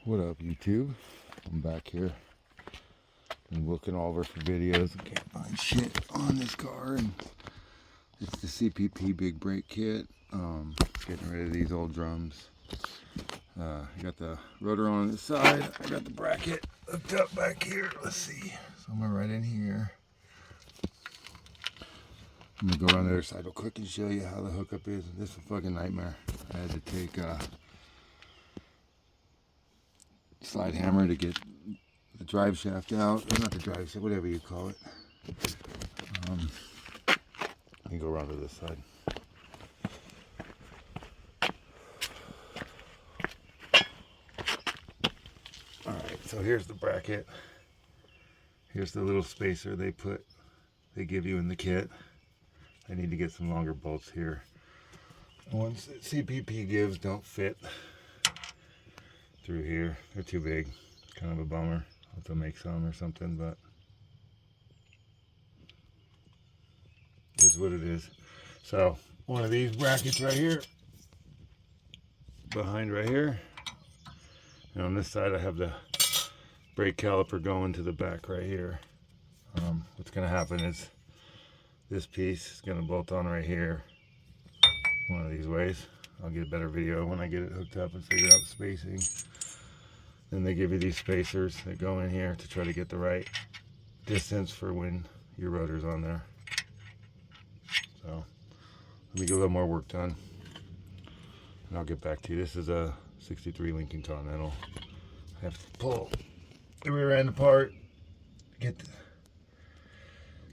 What up, YouTube? I'm back here and looking all over for videos. I can't find shit on this car, and it's the CPP big brake kit. Getting rid of these old drums. I got the rotor on this side. I got the bracket hooked up back here. Let's see, somewhere right in here. I'm gonna go around the other side real quick and show you how the hookup is. This is a fucking nightmare. I had to take a slide hammer to get the drive shaft out, or not the drive shaft, whatever you call it. Let me go around to this side. Alright, so here's the bracket. Here's the little spacer they give you in the kit. I need to get some longer bolts here. The ones that CPP gives don't fit through here. They're too big. Kind of a bummer. I'll have to make some or something, but it is what it is. So one of these brackets right here, behind right here, and on this side I have the brake caliper going to the back right here. What's going to happen is this piece is going to bolt on right here one of these ways. I'll get a better video when I get it hooked up and figure out the spacing. Then they give you these spacers that go in here to try to get the right distance for when your rotor's on there. So let me get a little more work done and I'll get back to you. This is a 63 Lincoln Continental. I have to pull the rear end apart, get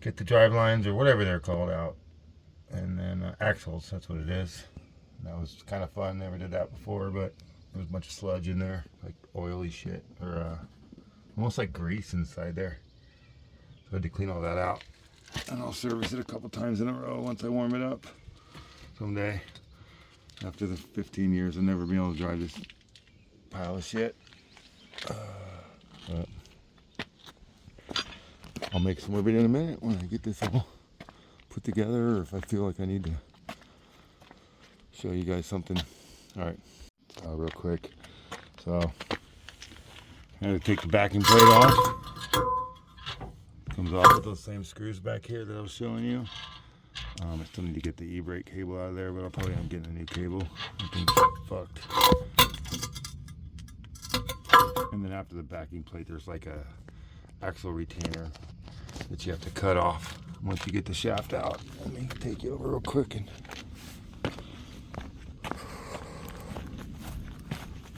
the drive lines or whatever they're called out, and then axles, that's what it is. And that was kind of fun. Never did that before, but there was a bunch of sludge in there, like oily shit, or almost like grease inside there. So I had to clean all that out, and I'll service it a couple times in a row once I warm it up someday. After the 15 years of never being able to drive this pile of shit. But I'll make some more video in a minute when I get this all put together, or if I feel like I need to show you guys something. Alright, real quick. So I had to take the backing plate off. Comes off with those same screws back here that I was showing you. I still need to get the e-brake cable out of there, but I'll probably end up getting a new cable. I think it's fucked. And then after the backing plate, there's like a axle retainer that you have to cut off once you get the shaft out. Let me take you over real quick and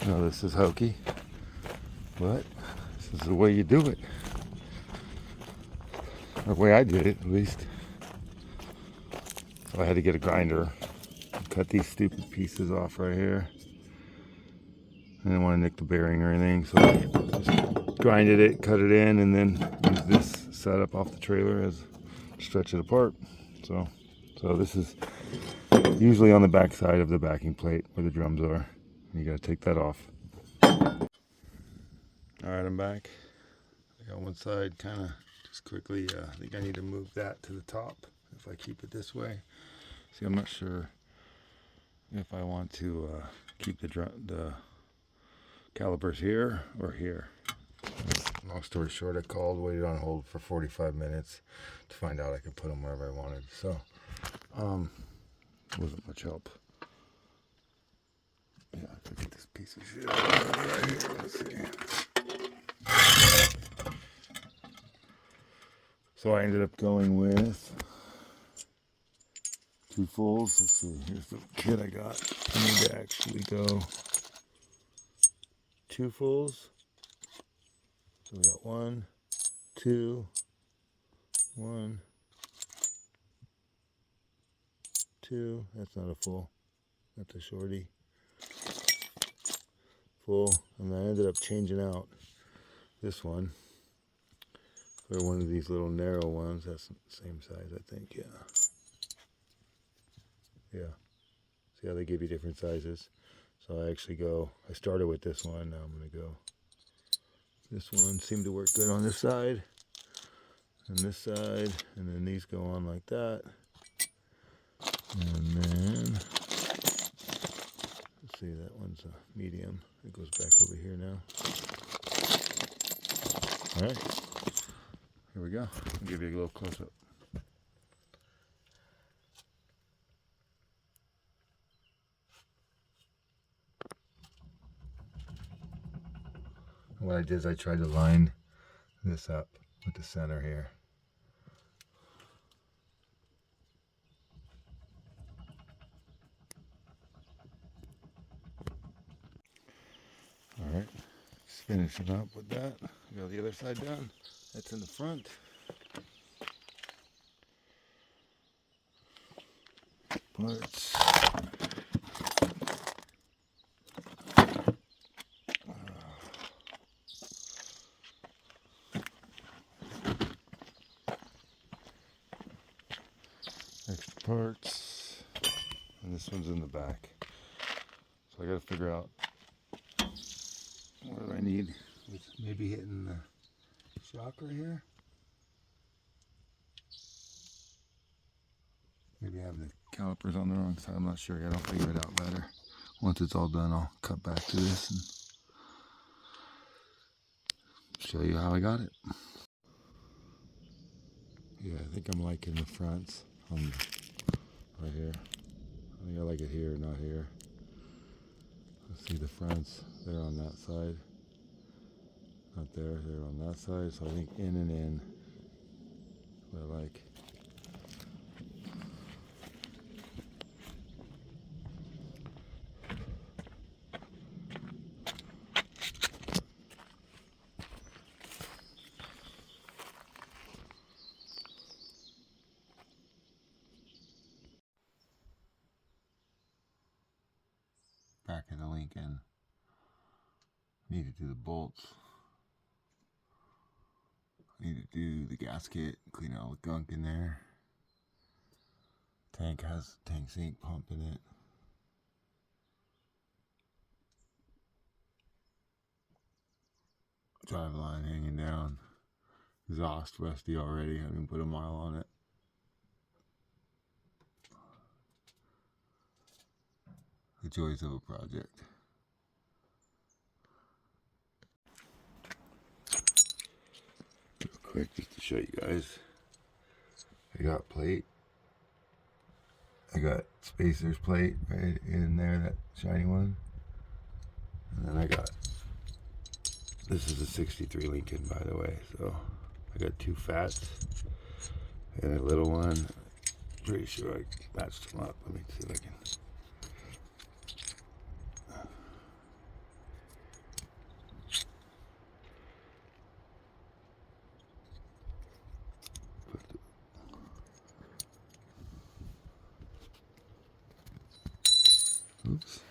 no, this is hokey, but this is the way you do it. Or the way I did it, at least. So I had to get a grinder and cut these stupid pieces off right here. I didn't want to nick the bearing or anything, so I just grinded it, cut it in, and then used this setup off the trailer as stretch it apart. So this is usually on the back side of the backing plate where the drums are. You got to take that off. All right, I'm back. I got one side kind of just quickly. I think I need to move that to the top if I keep it this way. See, I'm not sure if I want to keep the calipers here or here. Long story short, I called, waited on hold for 45 minutes to find out I could put them wherever I wanted. So, wasn't much help. Yeah, I could get this piece of shit right here. Let's see. So I ended up going with 2 fulls. Let's see, here's the kit I got. I need to actually go 2 fulls. So we got 1, 2, 1, 2. That's not a full. That's a shorty. Full. And I ended up changing out this one for one of these little narrow ones. That's the same size, I think. Yeah. Yeah. See how they give you different sizes? So I started with this one. Now I'm going to go. This one seemed to work good on this side and this side, and then these go on like that. And then, let's see that one's a medium. It goes back over here now. All right, here we go. I'll give you a little close-up. What I did is I tried to line this up with the center here. All right, just finishing up with that. I got the other side done. That's in the front. Parts. Extra parts. And this one's in the back. So I gotta figure out what do I need. It's maybe hitting the shock right here. Maybe I have the calipers on the wrong side. I'm not sure yet. I'll figure it out later. Once it's all done, I'll cut back to this and show you how I got it. Yeah, I think I'm liking the fronts right here. I think I like it here, not here. Let's see the fronts. They're on that side. Not there. They're on that side. So I think in and in. What I like. Back of the Lincoln. Need to do the bolts. Need to do the gasket, clean all the gunk in there. Tank has tank sink pump in it. Drive line hanging down. Exhaust rusty already. I haven't put a mile on it. The joys of a project. Real quick, just to show you guys. I got plate. I got spacer's plate right in there, that shiny one. And then I got, this is a 63 Lincoln, by the way. So I got two fats and a little one. Pretty sure I matched them up. Let me see if I can. Oops.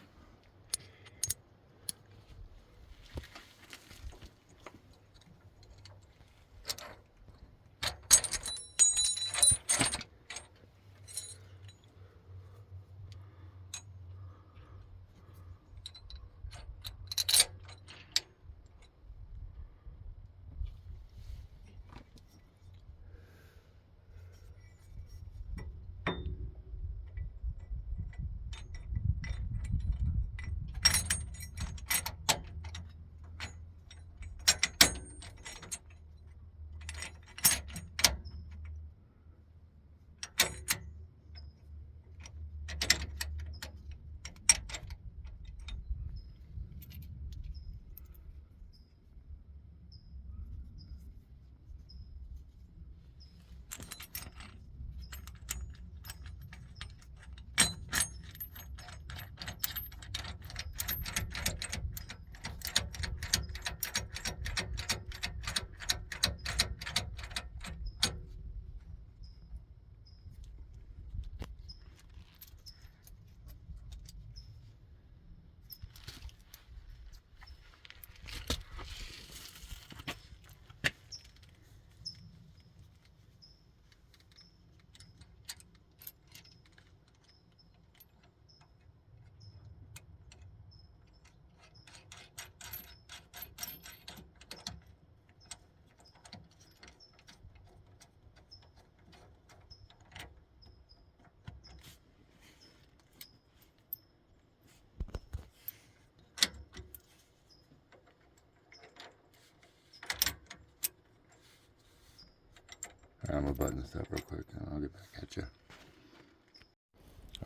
I'm gonna button this up real quick and I'll get back at you.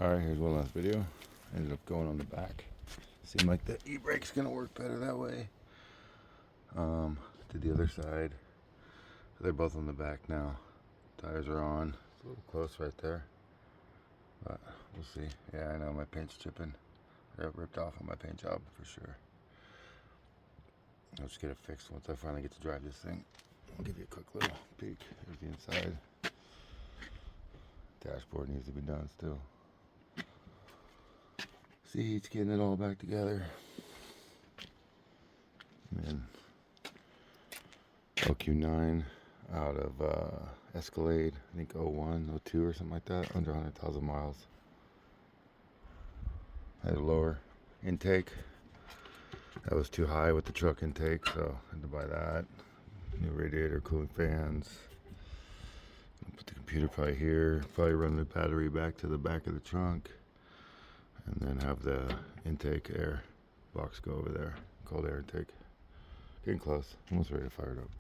Alright, here's one last video. Ended up going on the back. Seemed like the e-brake's gonna work better that way. Did the other side. They're both on the back now. Tires are on. It's a little close right there. But we'll see. Yeah, I know my paint's chipping. I got ripped off on my paint job for sure. I'll just get it fixed once I finally get to drive this thing. I'll give you a quick little peek. Here's the inside. Dashboard needs to be done still. Seats, getting it all back together. And then LQ9 out of Escalade, I think 01, 02 or something like that, under 100,000 miles. Had a lower intake. That was too high with the truck intake, so I had to buy that. New radiator, cooling fans. Put the computer probably here. Probably run the battery back to the back of the trunk. And then have the intake air box go over there. Cold air intake. Getting close. Almost ready to fire it up.